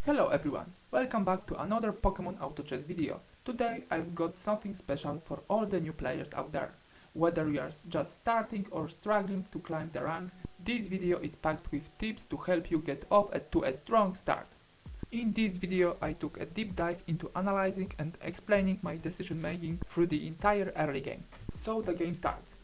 Hello everyone, welcome back to another Pokémon Auto Chess video. Today I've got something special for all the new players out there. Whether you are just starting or struggling to climb the ranks, this video is packed with tips to help you get off to a strong start. In this video I took a deep dive into analyzing and explaining my decision making through the entire early game. So the game starts.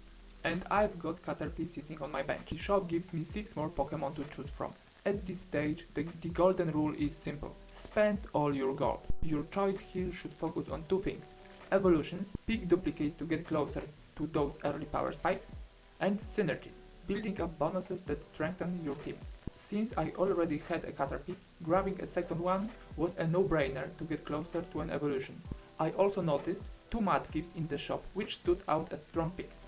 And I've got Caterpie sitting on my bench. The shop gives me 6 more Pokémon to choose from. At this stage, the golden rule is simple. Spend all your gold. Your choice here should focus on two things. Evolutions, pick duplicates to get closer to those early power spikes, and synergies, building up bonuses that strengthen your team. Since I already had a Caterpie, grabbing a second one was a no-brainer to get closer to an evolution. I also noticed 2 Mudkips in the shop which stood out as strong picks.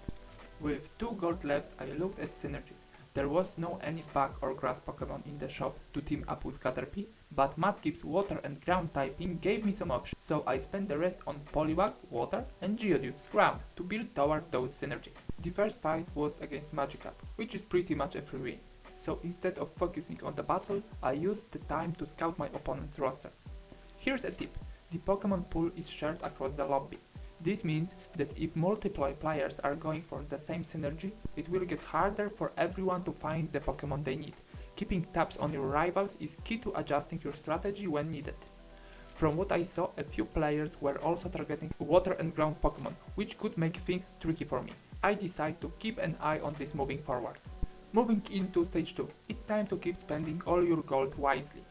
With 2 gold left, I looked at synergies. There was no any bug or grass Pokémon in the shop to team up with Caterpie, but Mudkip's water and ground typing gave me some options, so I spent the rest on Poliwag, water, and Gyarados, ground, to build toward those synergies. The first fight was against Magikarp, which is pretty much a free win, so instead of focusing on the battle, I used the time to scout my opponent's roster. Here's a tip, the Pokémon pool is shared across the lobby. This means that if multiple players are going for the same synergy, it will get harder for everyone to find the Pokémon they need. Keeping tabs on your rivals is key to adjusting your strategy when needed. From what I saw, a few players were also targeting water and ground Pokémon, which could make things tricky for me. I decided to keep an eye on this moving forward. Moving into stage 2, it's time to keep spending all your gold wisely.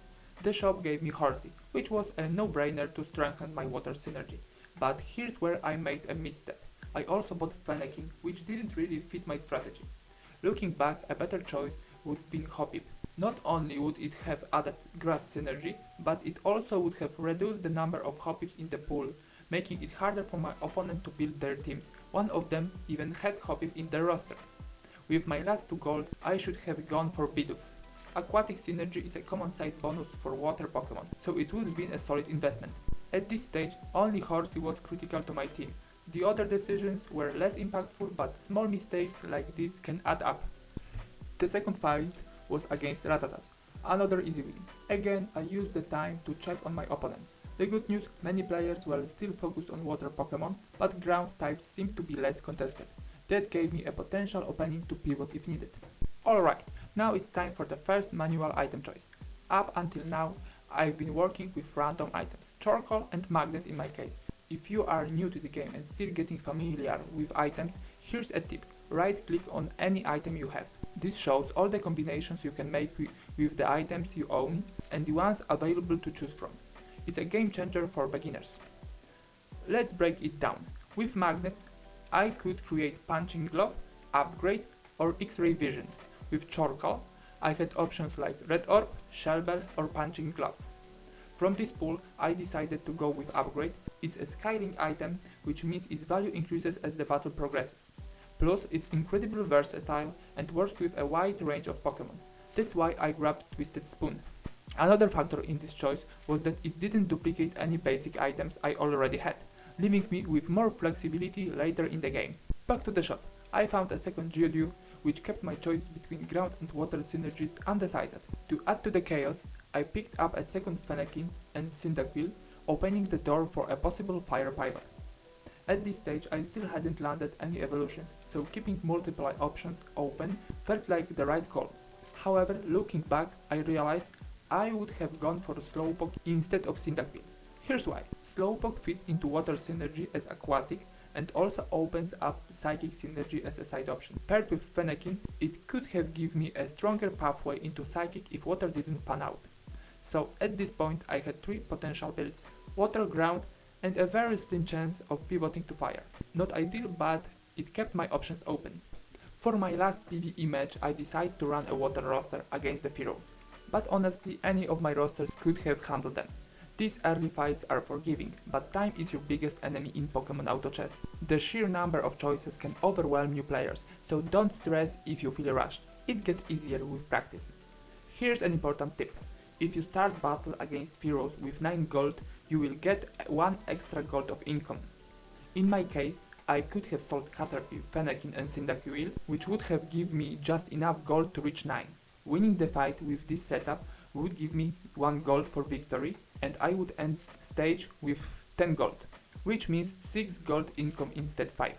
The shop gave me Horsey, which was a no-brainer to strengthen my water synergy. But here's where I made a misstep. I also bought Fennekin, which didn't really fit my strategy. Looking back, a better choice would have been Hoppip. Not only would it have added grass synergy, but it also would have reduced the number of Hoppips in the pool, making it harder for my opponent to build their teams. One of them even had Hoppip in their roster. With my last 2 gold, I should have gone for Bidoof. Aquatic synergy is a common side bonus for water Pokémon, so it would have been a solid investment. At this stage, only Horsey was critical to my team. The other decisions were less impactful, but small mistakes like this can add up. The second fight was against Rattatas, another easy win. Again, I used the time to check on my opponents. The good news, many players were still focused on water Pokémon, but ground types seemed to be less contested. That gave me a potential opening to pivot if needed. Alright, now it's time for the first manual item choice. Up until now, I've been working with random items, charcoal and magnet in my case. If you are new to the game and still getting familiar with items, here's a tip. Right click on any item you have. This shows all the combinations you can make with the items you own and the ones available to choose from. It's a game changer for beginners. Let's break it down. With magnet, I could create punching glove, upgrade or X-ray vision. With charcoal, I had options like red orb, shell bell or punching glove. From this pool, I decided to go with upgrade. It's a scaling item, which means its value increases as the battle progresses. Plus, it's incredibly versatile and works with a wide range of Pokémon. That's why I grabbed Twisted Spoon. Another factor in this choice was that it didn't duplicate any basic items I already had, leaving me with more flexibility later in the game. Back to the shop. I found a second Gyarados, which kept my choice between ground and water synergies undecided. To add to the chaos, I picked up a second Fennekin and Cyndaquil, opening the door for a possible fire pivot. At this stage I still hadn't landed any evolutions, so keeping multiple options open felt like the right call. However, looking back, I realized I would have gone for Slowpoke instead of Cyndaquil. Here's why. Slowpoke fits into water synergy as aquatic, and also opens up Psychic synergy as a side option. Paired with Fennekin, it could have given me a stronger pathway into Psychic if water didn't pan out. So at this point I had 3 potential builds, water, ground and a very slim chance of pivoting to fire. Not ideal, but it kept my options open. For my last PvE match I decided to run a water roster against the Fearows, but honestly any of my rosters could have handled them. These early fights are forgiving, but time is your biggest enemy in Pokémon Auto Chess. The sheer number of choices can overwhelm new players, so don't stress if you feel rushed. It gets easier with practice. Here's an important tip. If you start battle against Fearows with 9 gold, you will get 1 extra gold of income. In my case, I could have sold Caterpie, Fennekin and Cyndaquil, which would have given me just enough gold to reach 9. Winning the fight with this setup would give me 1 gold for victory, and I would end stage with 10 gold, which means 6 gold income instead 5.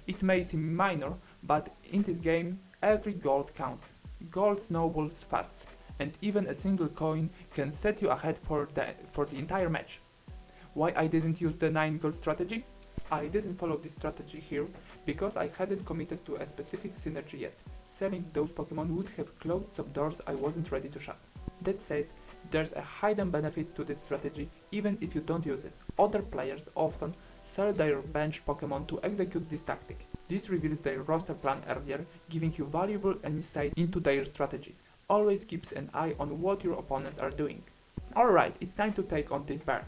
It may seem minor, but in this game every gold counts. Gold snowballs fast, and even a single coin can set you ahead for the entire match. Why I didn't use the 9 gold strategy? I didn't follow this strategy here because I hadn't committed to a specific synergy yet. Selling those Pokemon would have closed some doors I wasn't ready to shut. That said, there's a hidden benefit to this strategy even if you don't use it. Other players often sell their bench Pokemon to execute this tactic. This reveals their roster plan earlier, giving you valuable insight into their strategies. Always keeps an eye on what your opponents are doing. Alright, it's time to take on this bird.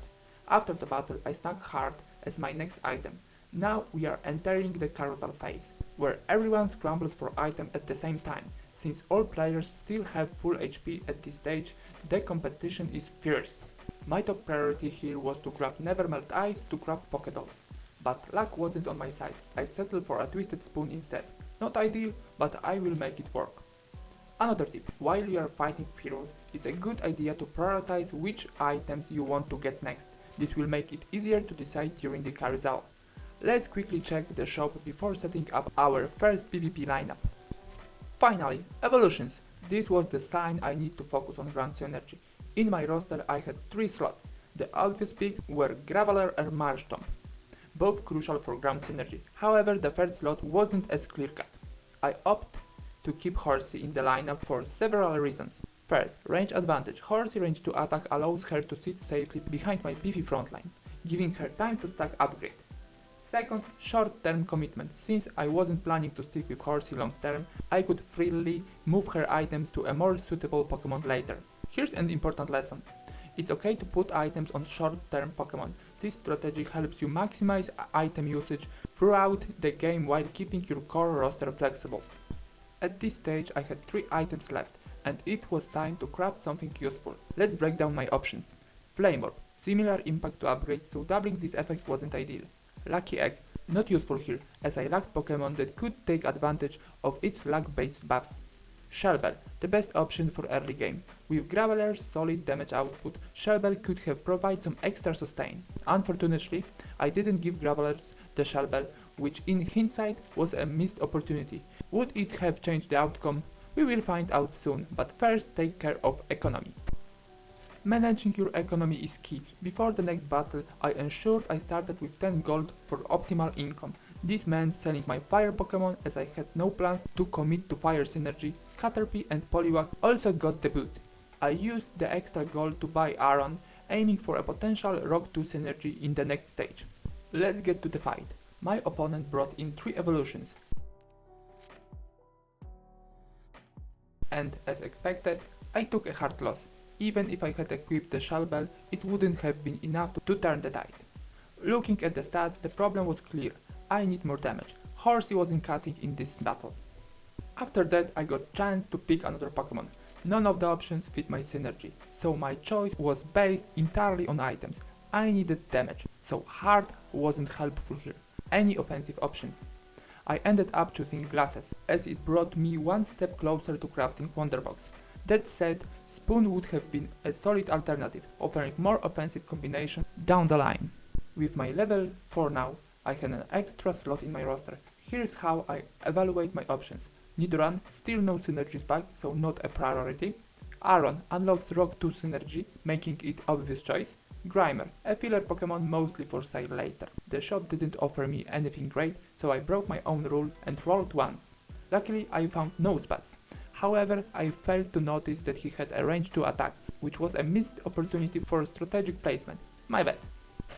After the battle, I snag Heart as my next item. Now we are entering the carousel phase, where everyone scrambles for item at the same time. Since all players still have full HP at this stage, the competition is fierce. My top priority here was to grab Nevermelt Ice to craft Pokédoll. But luck wasn't on my side. I settled for a Twisted Spoon instead. Not ideal, but I will make it work. Another tip, while you are fighting heroes, it's a good idea to prioritize which items you want to get next. This will make it easier to decide during the carousel. Let's quickly check the shop before setting up our first PvP lineup. Finally, evolutions. This was the sign I need to focus on Grand Synergy. In my roster I had 3 slots. The obvious picks were Graveler and Marshtomp, both crucial for Grand Synergy. However, the third slot wasn't as clear-cut. I opted to keep Horsey in the lineup for several reasons. First, range advantage. Horsey range to attack allows her to sit safely behind my beefy frontline, giving her time to stack upgrade. Second, short-term commitment. Since I wasn't planning to stick with Horsey long-term, I could freely move her items to a more suitable Pokemon later. Here's an important lesson. It's okay to put items on short-term Pokemon. This strategy helps you maximize item usage throughout the game while keeping your core roster flexible. At this stage I had 3 items left, and it was time to craft something useful. Let's break down my options. Flame Orb, similar impact to upgrade, so doubling this effect wasn't ideal. Lucky Egg, not useful here, as I lacked Pokemon that could take advantage of its luck-based buffs. Shell Bell, the best option for early game. With Graveler's solid damage output, Shell Bell could have provided some extra sustain. Unfortunately, I didn't give Gravelers the Shell Bell, which in hindsight was a missed opportunity. Would it have changed the outcome? We will find out soon, but first take care of economy. Managing your economy is key. Before the next battle, I ensured I started with 10 gold for optimal income. This meant selling my fire Pokemon as I had no plans to commit to fire synergy. Caterpie and Poliwag also got the boot. I used the extra gold to buy Aron, aiming for a potential Rock 2 synergy in the next stage. Let's get to the fight. My opponent brought in 3 evolutions. And as expected, I took a hard loss. Even if I had equipped the Shell Bell, it wouldn't have been enough to turn the tide. Looking at the stats, the problem was clear. I need more damage. Horsey wasn't cutting in this battle. After that, I got chance to pick another Pokemon. None of the options fit my synergy, so my choice was based entirely on items. I needed damage, so Heart wasn't helpful here. Any offensive options? I ended up choosing Glasses, as it brought me one step closer to crafting Wonderbox. That said, Spoon would have been a solid alternative, offering more offensive combination down the line. With my level 4 now, I had an extra slot in my roster. Here's how I evaluate my options. Nidoran, still no synergies back, so not a priority. Aron unlocks Rock 2 synergy, making it obvious choice. Grimer, a filler Pokemon mostly for sale later. The shop didn't offer me anything great, so I broke my own rule and rolled once. Luckily, I found Nosepass. However, I failed to notice that he had a range 2 attack, which was a missed opportunity for strategic placement. My bad.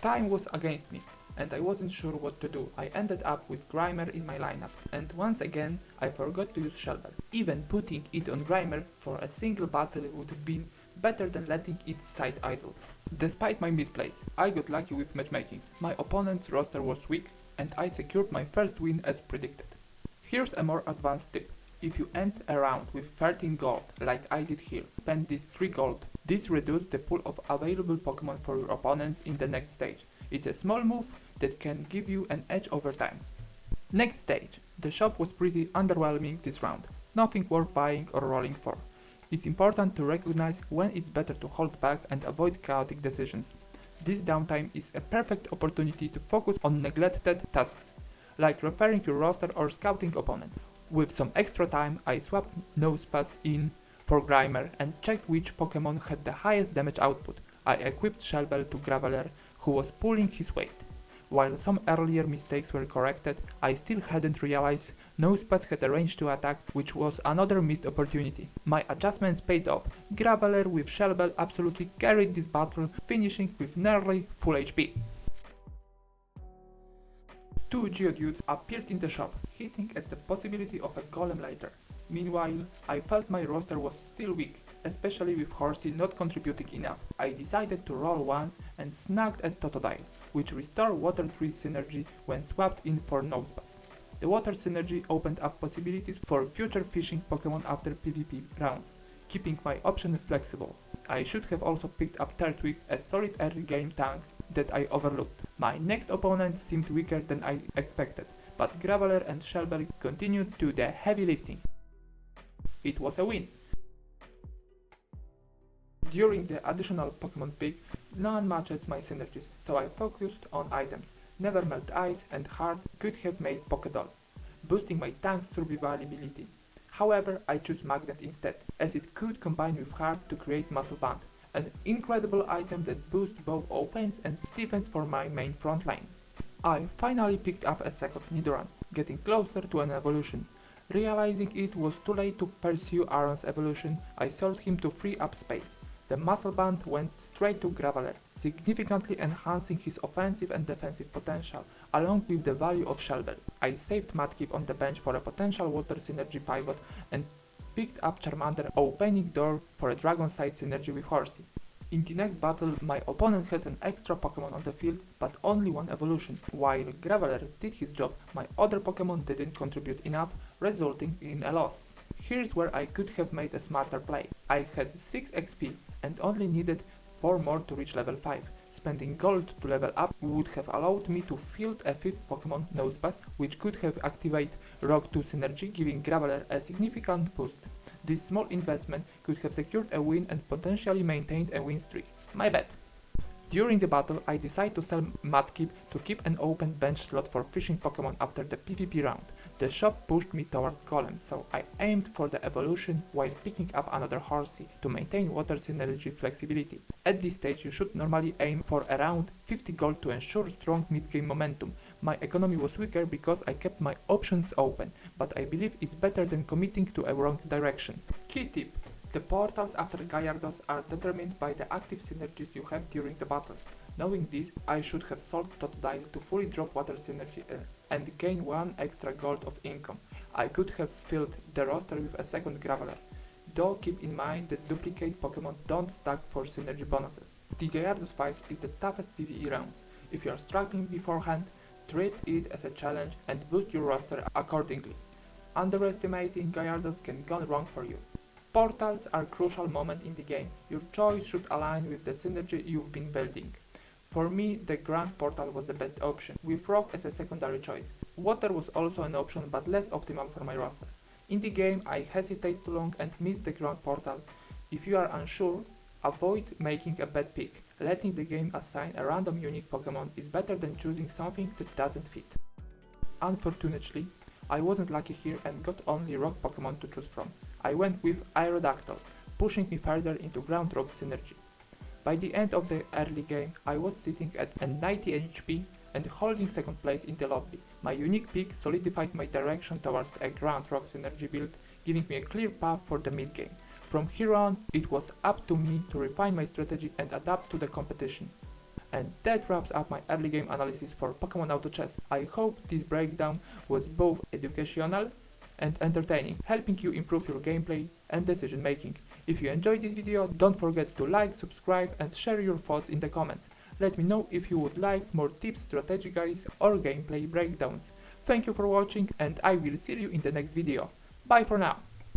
Time was against me, and I wasn't sure what to do. I ended up with Grimer in my lineup, and once again, I forgot to use Shell Bell. Even putting it on Grimer for a single battle would have been better than letting it sit idle. Despite my misplays, I got lucky with matchmaking. My opponent's roster was weak, and I secured my first win as predicted. Here's a more advanced tip. If you end a round with 13 gold, like I did here, spend these 3 gold. This reduces the pool of available Pokemon for your opponents in the next stage. It's a small move that can give you an edge over time. Next stage. The shop was pretty underwhelming this round. Nothing worth buying or rolling for. It's important to recognize when it's better to hold back and avoid chaotic decisions. This downtime is a perfect opportunity to focus on neglected tasks, like referring your roster or scouting opponents. With some extra time, I swapped Nosepass in for Grimer and checked which Pokémon had the highest damage output. I equipped Shelbel to Graveler, who was pulling his weight. While some earlier mistakes were corrected, I still hadn't realized Nosepass had a range to attack, which was another missed opportunity. My adjustments paid off. Graveler with Shelbel absolutely carried this battle, finishing with nearly full HP. Two Geodudes appeared in the shop, hinting at the possibility of a golem later. Meanwhile, I felt my roster was still weak, especially with Horsey not contributing enough. I decided to roll once and snagged a Totodile, which restored Water Tree synergy when swapped in for Nosepass. The Water synergy opened up possibilities for future fishing Pokémon after PvP rounds, keeping my options flexible. I should have also picked up Turtwig, a solid early game tank that I overlooked. My next opponent seemed weaker than I expected, but Graveler and Shelbel continued to do the heavy lifting. It was a win. During the additional Pokémon pick, none matches my synergies, so I focused on items. Never Melt Ice and Heart could have made Pokédoll, boosting my tank's survivability. However, I chose Magnet instead, as it could combine with Heart to create Muscle Band, an incredible item that boosts both offense and defense for my main frontline. I finally picked up a second Nidoran, getting closer to an evolution. Realizing it was too late to pursue Aaron's evolution, I sold him to free up space. The Muscle Band went straight to Graveler, significantly enhancing his offensive and defensive potential, along with the value of Shelbel. I saved Mudkip on the bench for a potential Water Synergy pivot and picked up Charmander, opening door for a Dragon Side synergy with Horsey. In the next battle, my opponent had an extra Pokémon on the field, but only one evolution. While Graveler did his job, my other Pokémon didn't contribute enough, resulting in a loss. Here's where I could have made a smarter play. I had 6 XP and only needed 4 more to reach level 5. Spending gold to level up would have allowed me to field a 5th Pokémon, Nosepass, which could have activated Rock 2 synergy, giving Graveler a significant boost. This small investment could have secured a win and potentially maintained a win streak. My bad. During the battle, I decided to sell Mudkip to keep an open bench slot for fishing Pokémon after the PvP round. The shop pushed me towards Golem, so I aimed for the evolution while picking up another Horsey to maintain Water Synergy flexibility. At this stage, you should normally aim for around 50 gold to ensure strong mid-game momentum. My economy was weaker because I kept my options open, but I believe it's better than committing to a wrong direction. Key tip: the portals after Gyarados are determined by the active synergies you have during the battle. Knowing this, I should have sold Totodile to fully drop Water Synergy and gain 1 extra gold of income. I could have filled the roster with a second Graveler. Though keep in mind that duplicate Pokémon don't stack for synergy bonuses. The Gyarados fight is the toughest PvE rounds. If you are struggling beforehand, treat it as a challenge and boost your roster accordingly. Underestimating Gyarados can go wrong for you. Portals are a crucial moment in the game. Your choice should align with the synergy you've been building. For me, the Grand Portal was the best option, with Rock as a secondary choice. Water was also an option, but less optimal for my roster. In the game, I hesitate too long and miss the Grand Portal. If you are unsure, avoid making a bad pick. Letting the game assign a random unique Pokémon is better than choosing something that doesn't fit. Unfortunately, I wasn't lucky here and got only Rock Pokémon to choose from. I went with Aerodactyl, pushing me further into Ground Rock synergy. By the end of the early game, I was sitting at a 90 HP and holding second place in the lobby. My unique pick solidified my direction towards a Ground Rock synergy build, giving me a clear path for the mid game. From here on, it was up to me to refine my strategy and adapt to the competition. And that wraps up my early game analysis for Pokémon Auto Chess. I hope this breakdown was both educational and entertaining, helping you improve your gameplay and decision making. If you enjoyed this video, don't forget to like, subscribe and share your thoughts in the comments. Let me know if you would like more tips, strategy guides or gameplay breakdowns. Thank you for watching and I will see you in the next video. Bye for now.